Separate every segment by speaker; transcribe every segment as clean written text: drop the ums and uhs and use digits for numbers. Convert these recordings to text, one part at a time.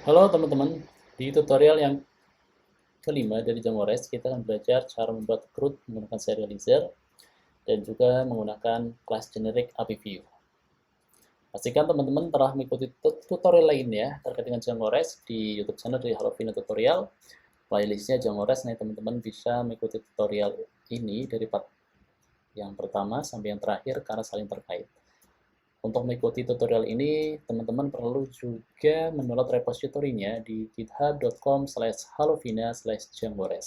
Speaker 1: Halo teman-teman, di tutorial yang kelima dari Jamores, kita akan belajar cara membuat CRUD menggunakan serializer dan juga menggunakan kelas generic API View. Pastikan teman-teman telah mengikuti tutorial lainnya terkait dengan Jamores di YouTube channel dari Halovina Tutorial. Playlistnya Jamores, nih teman-teman bisa mengikuti tutorial ini dari part yang pertama sampai yang terakhir karena saling terkait. Untuk mengikuti tutorial ini, teman-teman perlu juga mendownload repositorinya di github.com/halovina/jambores.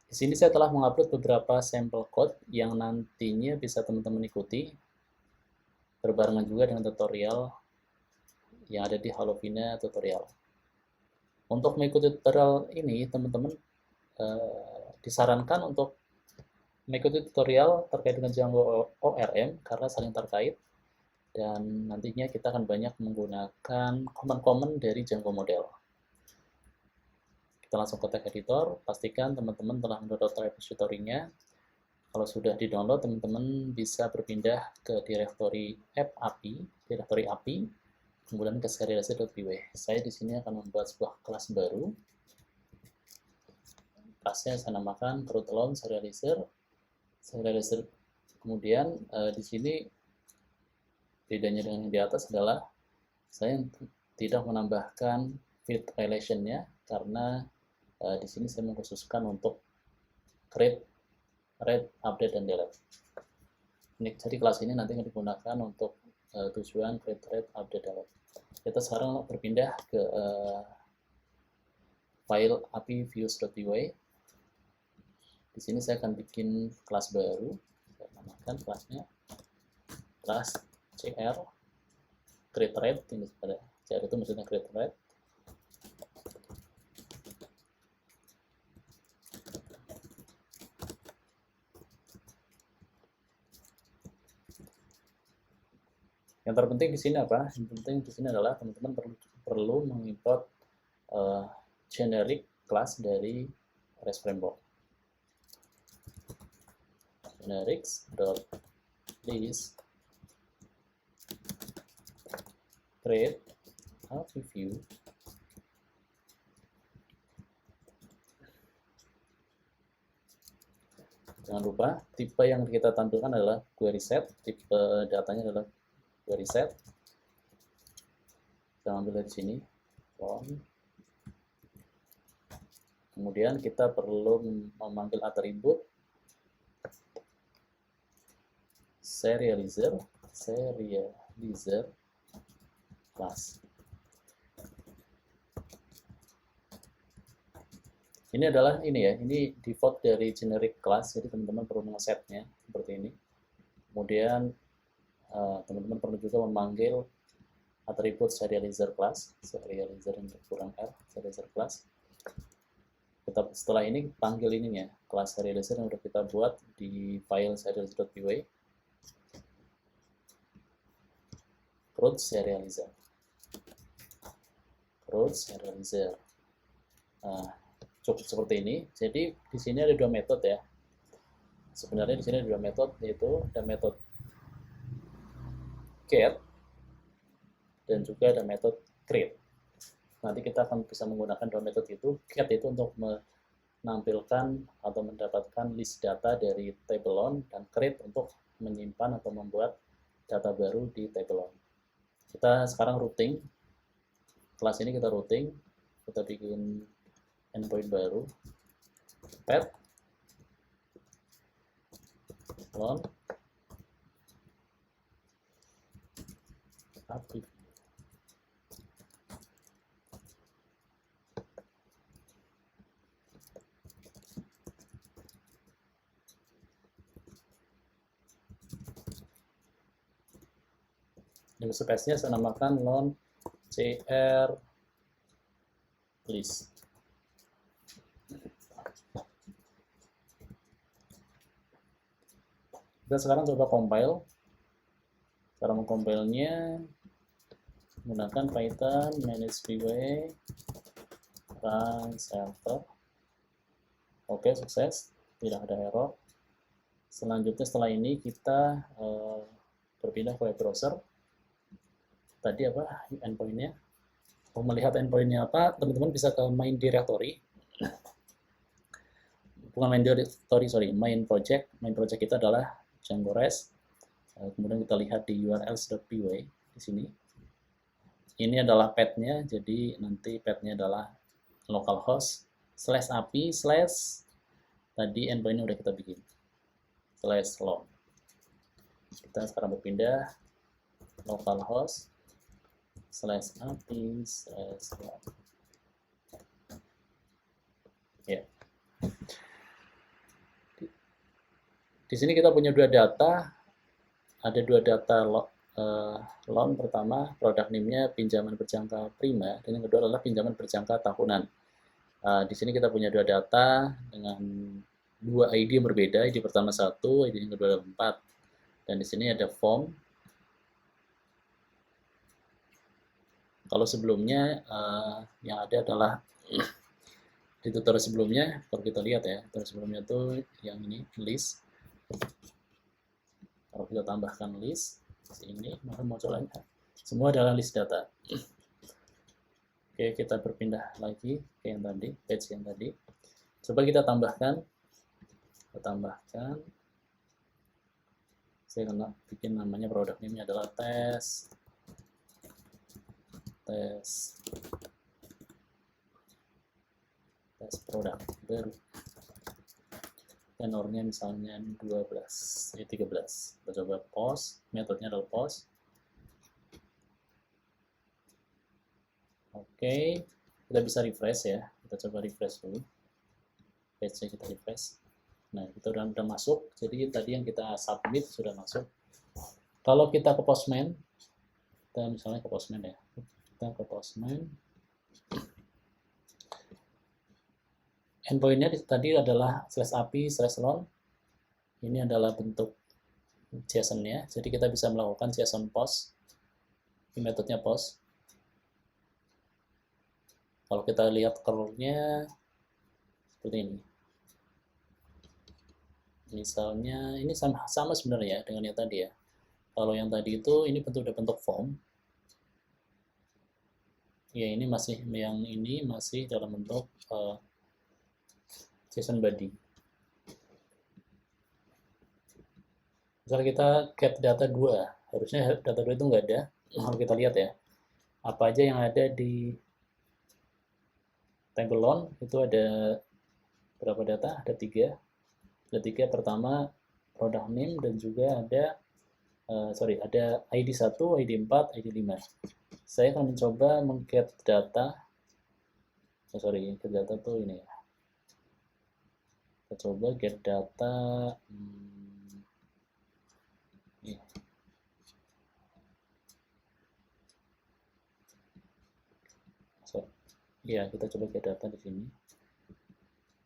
Speaker 1: Di sini saya telah mengupload beberapa sampel code yang nantinya bisa teman-teman ikuti berbarengan juga dengan tutorial yang ada di Halovina tutorial. Untuk mengikuti tutorial ini, teman-teman disarankan untuk mengikuti tutorial terkait dengan Django ORM karena saling terkait. Dan nantinya kita akan banyak menggunakan command-command dari Django model. Kita langsung ke text editor, pastikan teman-teman telah mendownload repository-nya. Kalau sudah di-download, teman-teman bisa berpindah ke direktori app API, direktori API, kemudian ke serializer.py. Saya di sini akan membuat sebuah kelas baru. Kelasnya saya namakan CRUD serializer. Kemudian di sini bedanya dengan yang di atas adalah saya tidak menambahkan field relation-nya karena di sini saya mengkhususkan untuk create, read, update, dan delete. Jadi kelas ini nanti akan digunakan untuk tujuan create, read, update, delete. Kita sekarang berpindah ke file api views.py. Di sini saya akan bikin kelas baru. Saya namakan kelasnya kelas cr create read. Ini pada cr itu maksudnya create read. Yang terpenting di sini apa? Yang penting di sini adalah teman-teman perlu mengimport generic class dari REST framework. Generics.list create API view jangan lupa tipe yang kita tampilkan adalah query set, tipe datanya adalah query set. Kita ambil dari sini kemudian kita perlu memanggil atribut serializer class. Ini adalah ini default dari generic class, jadi teman-teman perlu mengesetnya seperti ini. Kemudian teman-teman perlu juga memanggil atribut serializer class, serializer yang kurang R, serializer class. Setelah ini panggil ininya, kelas serializer yang sudah kita buat di file serializer.py. CRUD serializer. Nah, cukup seperti ini. Jadi di sini ada dua metode ya. Sebenarnya di sini ada dua metode, yaitu ada metode get dan juga ada metode create. Nanti kita akan bisa menggunakan dua metode itu. Get itu untuk menampilkan atau mendapatkan list data dari table on, dan create untuk menyimpan atau membuat data baru di table on. Kita sekarang routing. Kelas ini kita routing. Kita bikin endpoint baru. Path on API. Namespace-nya saya namakan non cr list. Kita sekarang coba compile. Cara mengcompile-nya menggunakan Python manage py run server. Oke, sukses, tidak ada error. Selanjutnya setelah ini kita berpindah ke web browser. Tadi apa endpoint-nya? Mau melihat endpoint-nya apa, teman-teman bisa ke main directory. Bukan main directory, sorry, main project. Main project kita adalah Django REST. Kemudian kita lihat di urls.py di sini. Ini adalah path-nya, jadi nanti path-nya adalah localhost /api/ tadi endpoint-nya udah kita bikin /log. Kita sekarang berpindah localhost /api/ log. Ya. Di sini kita punya dua data, ada dua data loan. Pertama, produk NIM-nya pinjaman berjangka prima, dan yang kedua adalah pinjaman berjangka tahunan. Di sini kita punya dua data dengan dua ID yang berbeda, ID pertama 1, ID yang kedua 4. Dan di sini ada form. Kalau sebelumnya yang ada adalah di tutorial sebelumnya, kalau kita lihat ya, tutorial sebelumnya tuh yang ini list. Kalau kita tambahkan list ini, maka munculnya semua adalah list data. Oke, kita berpindah lagi ke yang tadi, page yang tadi. Coba kita tambahkan. Saya akan bikin namanya produk ini adalah tes produk baru. Tenornya misalnya 13. Kita coba post, metodenya adalah post. Oke, kita bisa refresh ya. Kita coba refresh dulu. Page-nya kita refresh. Nah, kita udah masuk. Jadi tadi yang kita submit sudah masuk. Kalau kita ke Postman, kita misalnya ke Postman ya. Kita ke Postman. Endpoint-nya tadi adalah /api/ loan. Ini adalah bentuk JSON-nya. Jadi kita bisa melakukan JSON post. Ini metodenya post. Kalau kita lihat curl-nya seperti ini. Misalnya ini sama sebenarnya dengan yang tadi ya. Kalau yang tadi itu ini bentuk form. Ya, ini masih dalam bentuk JSON body. Misalnya kita get data 2, harusnya data 2 itu nggak ada. Kalau kita lihat ya, apa aja yang ada di table loan itu ada berapa data? Ada 3. Ada 3, pertama produk name dan juga ada ada ID 1, ID 4, ID 5. Saya akan mencoba meng-get data. Get data tuh ini ya. Kita coba get data ya, kita coba get data di sini.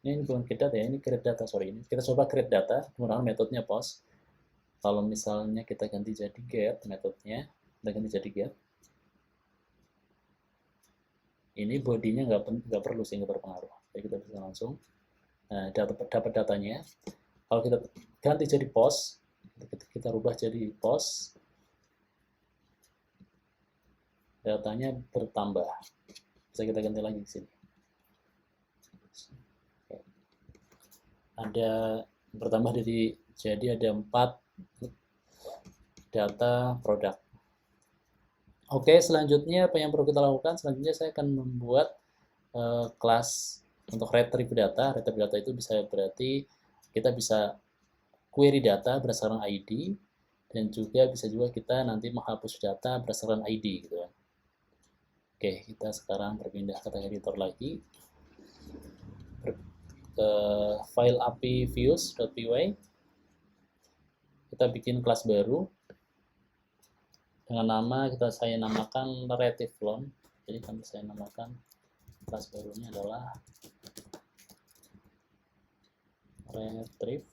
Speaker 1: Ini bukan get data ya, ini create data, ini. Kita coba create data, menggunakan metodenya post. Kalau misalnya kita ganti jadi get metodenya, kita ganti jadi get. Ini bodinya nggak perlu sehingga berpengaruh. Jadi kita bisa langsung dapat datanya. Kalau kita ganti jadi post, kita rubah jadi post, datanya bertambah. Bisa kita ganti lagi di sini. Ada bertambah jadi ada 4 data produk. Oke, selanjutnya apa yang perlu kita lakukan? Selanjutnya saya akan membuat kelas untuk retrieve data. Retrieve data itu berarti kita bisa query data berdasarkan ID, dan juga bisa juga kita nanti menghapus data berdasarkan ID gitu kan. Oke, kita sekarang berpindah ke editor lagi. Ke file api views.py. Kita bikin kelas baru dengan nama saya namakan retrieve loan. Jadi saya namakan kelas barunya adalah retrieve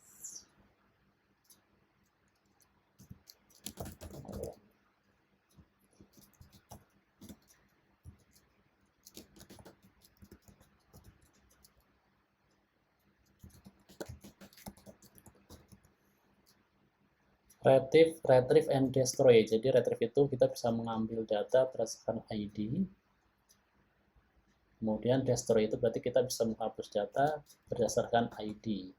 Speaker 1: retrieve and destroy. Jadi retrieve itu kita bisa mengambil data berdasarkan ID, Kemudian destroy itu berarti kita bisa menghapus data berdasarkan ID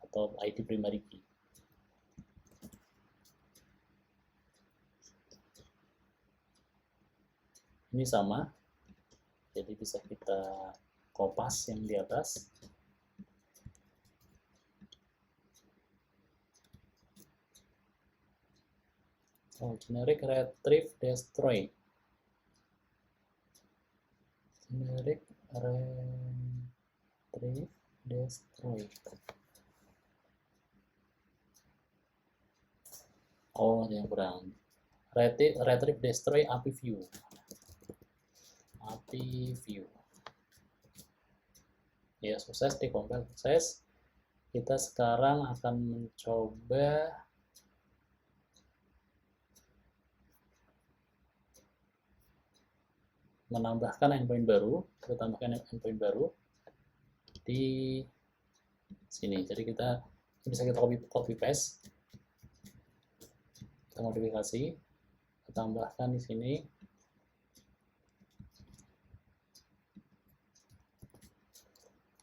Speaker 1: atau ID primary key. Ini sama, jadi bisa kita kopas yang di atas. Generic retrieve destroy. Generic retrieve destroy. Oh, yang kurang. Retrieve destroy API view. API view. Ya, sukses, dikompil sukses. Kita sekarang akan mencoba menambahkan endpoint baru, kita tambahkan endpoint baru di sini. Jadi kita bisa kita copy paste, kita modifikasi, kita tambahkan di sini.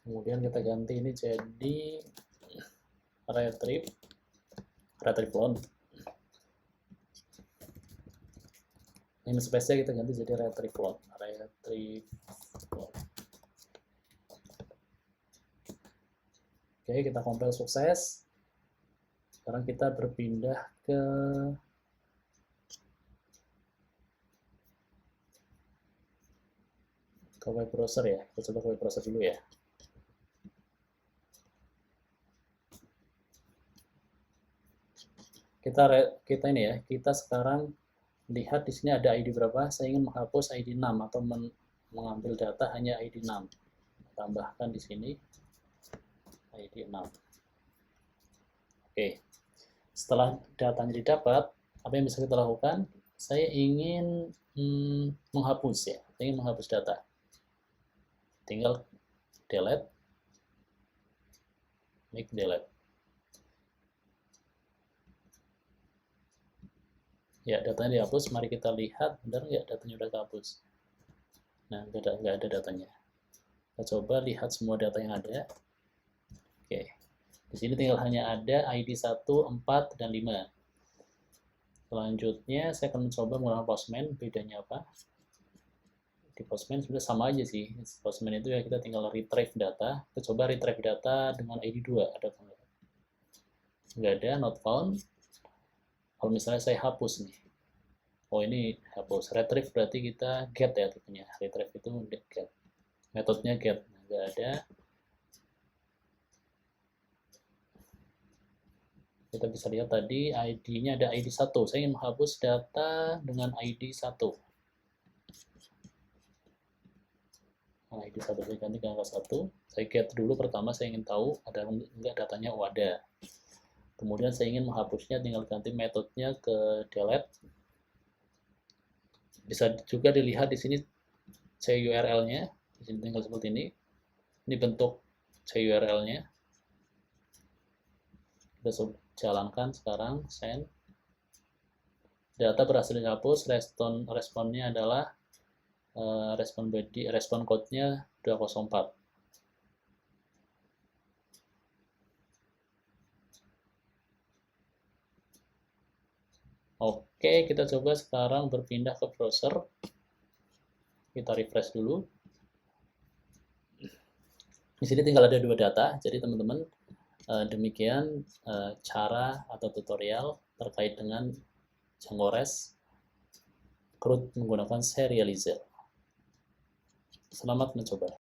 Speaker 1: Kemudian kita ganti ini jadi retrieve load. Namespace-nya kita ganti jadi retrieve load. Oke, kita compile sukses. Sekarang kita berpindah ke web browser ya. Kita coba ke web browser dulu ya. Kita ini ya, kita sekarang lihat di sini ada ID berapa. Saya ingin menghapus ID 6 atau mengambil data hanya ID 6. Tambahkan di sini ID 6. Oke. Setelah datanya didapat, apa yang bisa kita lakukan? Saya ingin menghapus ya. Saya ingin menghapus data. Tinggal delete. Make delete. Ya, datanya dihapus. Mari kita lihat, benar nggak datanya udah kehapus. Nah, nggak ada datanya. Kita coba lihat semua data yang ada. Oke. Di sini tinggal hanya ada ID 1, 4, dan 5. Selanjutnya, saya akan mencoba menggunakan Postman. Bedanya apa? Di Postman sudah sama aja sih. Postman itu ya kita tinggal retrieve data. Kita coba retrieve data dengan ID 2. Ada nggak? Nggak ada, not found. Kalau misalnya saya hapus nih, oh ini hapus. Retrieve berarti kita get ya tipenya. Retrieve itu get. Metodenya get, nggak ada. Kita bisa lihat tadi ID-nya ada ID 1. Saya ingin menghapus data dengan ID 1. Nah, ID 1 saya ganti ke angka 1. Saya get dulu pertama, saya ingin tahu ada enggak datanya. Oh, ada. Kemudian saya ingin menghapusnya, tinggal ganti metodenya ke delete. Bisa juga dilihat di sini CURL-nya. Di sini tinggal seperti ini. Ini bentuk CURL-nya. Kita jalankan sekarang, send. Data berhasil dihapus, responnya adalah respon code-nya 204. Oke, kita coba sekarang berpindah ke browser. Kita refresh dulu. Di sini tinggal ada 2 data, jadi teman-teman demikian cara atau tutorial terkait dengan Django REST CRUD menggunakan serializer. Selamat mencoba.